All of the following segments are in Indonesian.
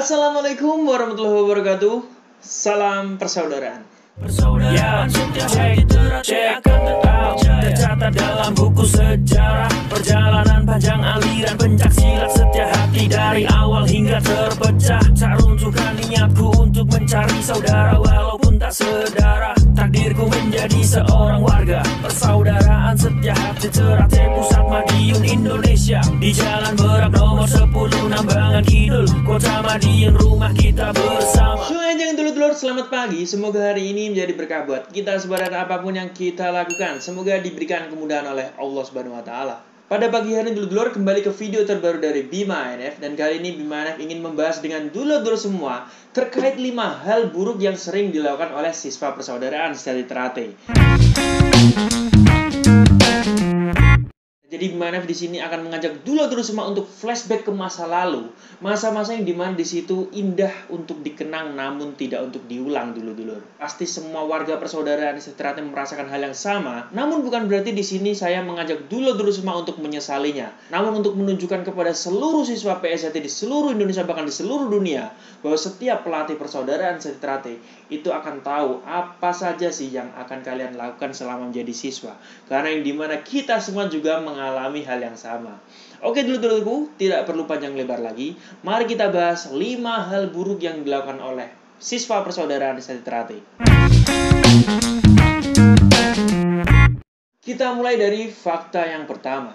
Assalamualaikum warahmatullahi wabarakatuh. Salam persaudaraan. Persaudaraan setiap hari akan tetap tercatat dalam buku sejarah. Perjalanan panjang aliran pencak silat setiap hati dari awal hingga terpecah. Tak runtuhkan niatku untuk mencari saudara walaupun tak sedara. Takdirku menjadi seorang warga persaudaraan setiap hati Ternate Pusat Madiun Indonesia. Di Jalan Berak nomor 10 Nambangan Kidul Kota Madiun rumah kita bersama. Sungai dulur-dulur, selamat pagi. Semoga hari ini menjadi berkah buat kita seberat apapun yang kita lakukan. Semoga diberikan kemudahan oleh Allah Subhanahu wa taala. Pada pagi hari dulur-dulur, kembali ke video terbaru dari Bima NF, dan kali ini Bima NF ingin membahas dengan dulur-dulur semua terkait 5 hal buruk yang sering dilakukan oleh siswa persaudaraan sejati Ternate. Jadi Bima NF di sini akan mengajak dulur-dulur semua untuk flashback ke masa lalu, masa-masa yang dimana di situ indah untuk dikenang namun tidak untuk diulang dulur-dulur. Pasti semua warga persaudaraan di Ternate merasakan hal yang sama, namun bukan berarti di sini saya mengajak dulur-dulur semua untuk menyesalinya, namun untuk menunjukkan kepada seluruh siswa PSJT di seluruh Indonesia bahkan di seluruh dunia bahwa setiap pelatih persaudaraan di Ternate itu akan tahu apa saja sih yang akan kalian lakukan selama menjadi siswa, karena yang dimana kita semua juga mengalami hal yang sama. Oke dulur-dulurku, tidak perlu panjang lebar lagi. Mari kita bahas 5 hal buruk yang dilakukan oleh siswa persaudaraan di Ternate. Kita mulai dari fakta yang pertama.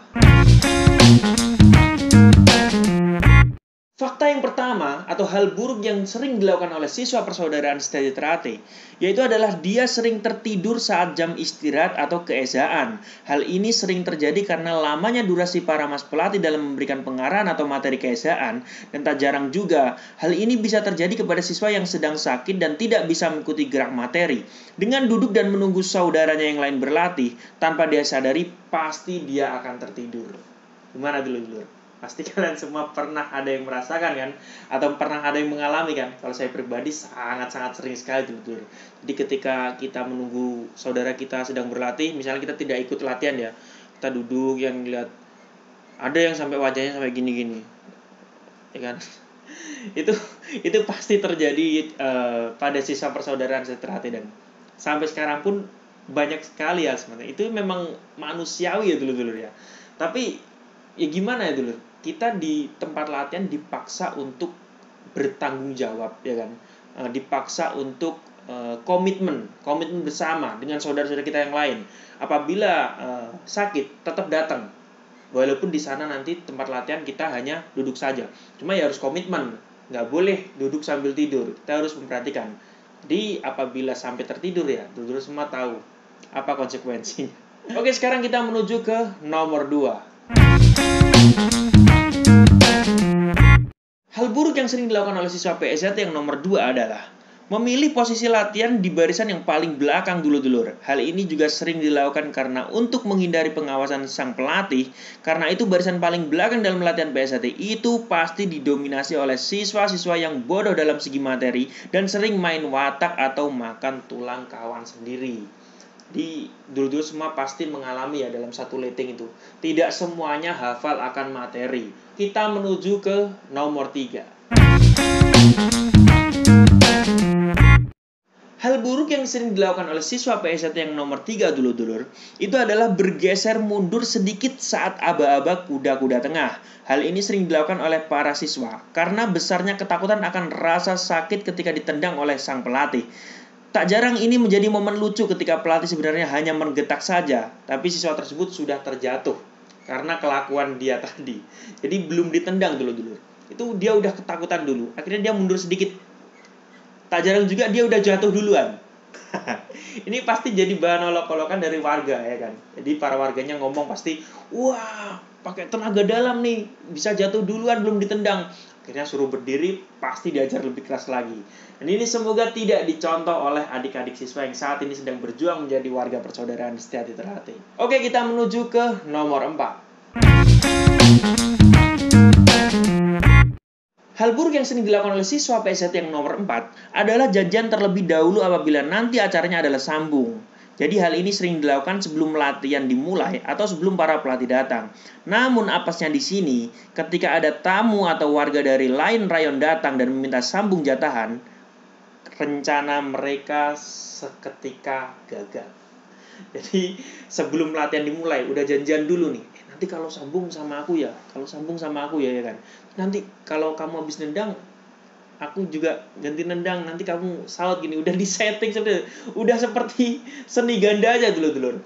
Fakta yang pertama atau hal buruk yang sering dilakukan oleh siswa persaudaraan sejati Ternate yaitu adalah dia sering tertidur saat jam istirahat atau keesaan. Hal ini sering terjadi karena lamanya durasi para mas pelatih dalam memberikan pengarahan atau materi keesaan, dan tak jarang juga hal ini bisa terjadi kepada siswa yang sedang sakit dan tidak bisa mengikuti gerak materi. Dengan duduk dan menunggu saudaranya yang lain berlatih, tanpa dia sadari pasti dia akan tertidur. Gimana dulu? Pasti kalian semua pernah ada yang merasakan kan? Atau pernah ada yang mengalami kan? Kalau saya pribadi sangat-sangat sering sekali dulu. Jadi ketika kita menunggu saudara kita sedang berlatih, misalnya kita tidak ikut latihan ya, kita duduk yang lihat ada yang sampai wajahnya sampai gini-gini, ya kan? itu pasti terjadi pada siswa persaudaraan Ternate, dan sampai sekarang pun banyak sekali ya sebenarnya. Itu memang manusiawi ya dulu ya. Tapi ya gimana ya dulu? Kita di tempat latihan dipaksa untuk bertanggung jawab, ya kan? Dipaksa untuk komitmen bersama dengan saudara-saudara kita yang lain. Apabila sakit, tetap datang. Walaupun di sana nanti tempat latihan kita hanya duduk saja. Cuma ya harus komitmen. Nggak boleh duduk sambil tidur. Kita harus memperhatikan. Jadi apabila sampai tertidur ya, dulu semua tahu apa konsekuensinya. Oke, sekarang kita menuju ke nomor 2. Hal buruk yang sering dilakukan oleh siswa PSJT yang nomor 2 adalah memilih posisi latihan di barisan yang paling belakang dulur-dulur. Hal ini juga sering dilakukan karena untuk menghindari pengawasan sang pelatih. Karena itu barisan paling belakang dalam latihan PSJT itu pasti didominasi oleh siswa-siswa yang bodoh dalam segi materi dan sering main watak atau makan tulang kawan sendiri. Di dulu semua pasti mengalami ya dalam satu letting itu. Tidak semuanya hafal akan materi. Kita menuju ke nomor 3. Hal buruk yang sering dilakukan oleh siswa PSJT yang nomor 3 dulur-dulur itu adalah bergeser mundur sedikit saat aba-aba kuda-kuda tengah. Hal ini sering dilakukan oleh para siswa karena besarnya ketakutan akan rasa sakit ketika ditendang oleh sang pelatih. Tak jarang ini menjadi momen lucu ketika pelatih sebenarnya hanya menggetak saja, tapi siswa tersebut sudah terjatuh karena kelakuan dia tadi. Jadi belum ditendang dulu. Itu dia udah ketakutan dulu. Akhirnya dia mundur sedikit. Tak jarang juga dia udah jatuh duluan. Ini pasti jadi bahan olok-olokan dari warga ya kan. Jadi para warganya ngomong pasti, wah pakai tenaga dalam nih, bisa jatuh duluan belum ditendang. Akhirnya suruh berdiri, pasti diajar lebih keras lagi. Dan ini semoga tidak dicontoh oleh adik-adik siswa yang saat ini sedang berjuang menjadi warga persaudaraan sejati Ternate. Oke, kita menuju ke nomor 4. Hal buruk yang sering dilakukan oleh siswa PSJT yang nomor 4 adalah janjian terlebih dahulu apabila nanti acaranya adalah sambung. Jadi hal ini sering dilakukan sebelum latihan dimulai atau sebelum para pelatih datang. Namun apesnya di sini, ketika ada tamu atau warga dari lain rayon datang dan meminta sambung jatahan, rencana mereka seketika gagal. Jadi sebelum latihan dimulai udah janjian dulu nih. Nanti kalau sambung sama aku ya, ya kan. Nanti kalau kamu habis nendang, aku juga ganti nendang, nanti kamu saut gini. Udah disetting udah seperti seni ganda aja dulur-dulur.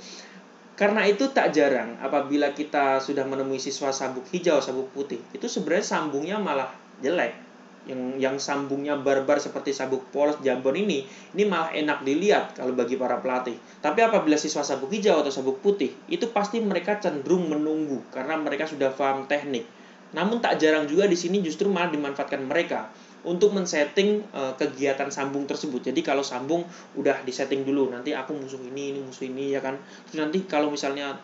Karena itu tak jarang apabila kita sudah menemui siswa sabuk hijau, sabuk putih, itu sebenarnya sambungnya malah jelek. Yang sambungnya barbar seperti sabuk polos jambon ini malah enak dilihat kalau bagi para pelatih. Tapi apabila siswa sabuk hijau atau sabuk putih, itu pasti mereka cenderung menunggu karena mereka sudah paham teknik. Namun tak jarang juga di sini justru malah dimanfaatkan mereka untuk men-setting kegiatan sambung tersebut. Jadi kalau sambung udah di-setting dulu, nanti aku musuh ini ya kan. Terus nanti kalau misalnya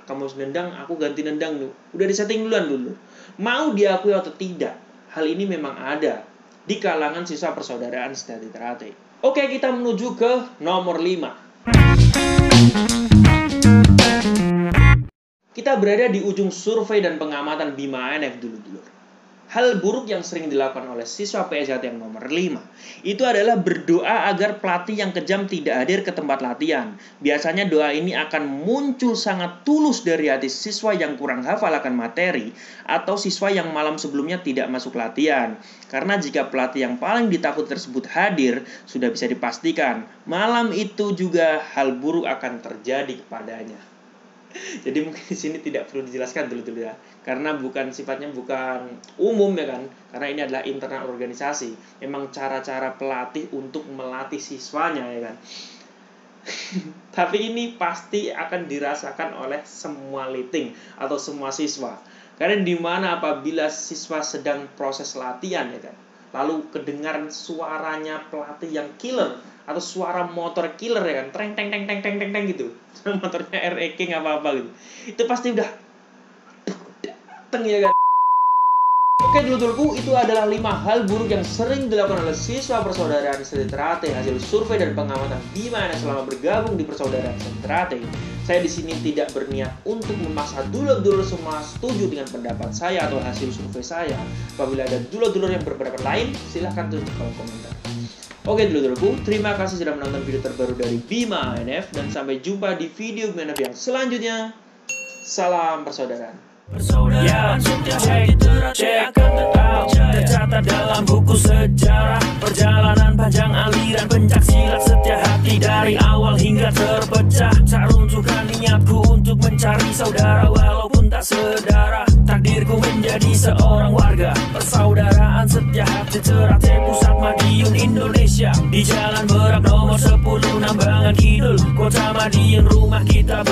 kamu harus nendang, aku ganti nendang dulu. Udah di-setting duluan dulu. Mau diakui atau tidak, hal ini memang ada di kalangan siswa persaudaraan sejati Ternate. Oke, kita menuju ke nomor 5. Kita berada di ujung survei dan pengamatan Bima ANF dulu. Hal buruk yang sering dilakukan oleh siswa PSJT yang nomor 5 itu adalah berdoa agar pelatih yang kejam tidak hadir ke tempat latihan. Biasanya doa ini akan muncul sangat tulus dari hati siswa yang kurang hafal akan materi atau siswa yang malam sebelumnya tidak masuk latihan. Karena jika pelatih yang paling ditakut tersebut hadir, sudah bisa dipastikan malam itu juga hal buruk akan terjadi kepadanya. Jadi mungkin di sini tidak perlu dijelaskan dulu ya, karena sifatnya bukan umum ya kan, karena ini adalah internal organisasi. Memang cara-cara pelatih untuk melatih siswanya ya kan. Tapi ini pasti akan dirasakan oleh semua liting atau semua siswa. Karena dimana apabila siswa sedang proses latihan ya kan, lalu kedengaran suaranya pelatih yang killer atau suara motor killer ya kan, treng teng teng teng teng teng teng gitu, motornya RE King apa gitu, itu pasti udah dateng ya kan. Oke dulur-dulurku, itu adalah 5 hal buruk yang sering dilakukan oleh siswa persaudaraan sejati Ternate hasil survei dan pengamatan Bima ANF selama bergabung di persaudaraan sejati Ternate. Saya di sini tidak berniat untuk memaksa dulur-dulur semua setuju dengan pendapat saya atau hasil survei saya. Apabila ada dulur-dulur yang berpendapat lain, silahkan tulis di kolom komentar. Oke dulur-dulurku, terima kasih sudah menonton video terbaru dari Bima ANF dan sampai jumpa di video Bima ANF yang selanjutnya. Salam persaudaraan. Persaudaraan sejati Ternate akan tetap tercatat dalam buku sejarah. Perjalanan panjang aliran pencak silat setia hati dari awal hingga terpecah. Tak runtuhkan niatku untuk mencari saudara walaupun tak sedara. Takdirku menjadi seorang warga persaudaraan setia hati Ternate pusat Madiun Indonesia. Di Jalan Berak nomor 10 Nambangan Kidul, Kota Madiun rumah kita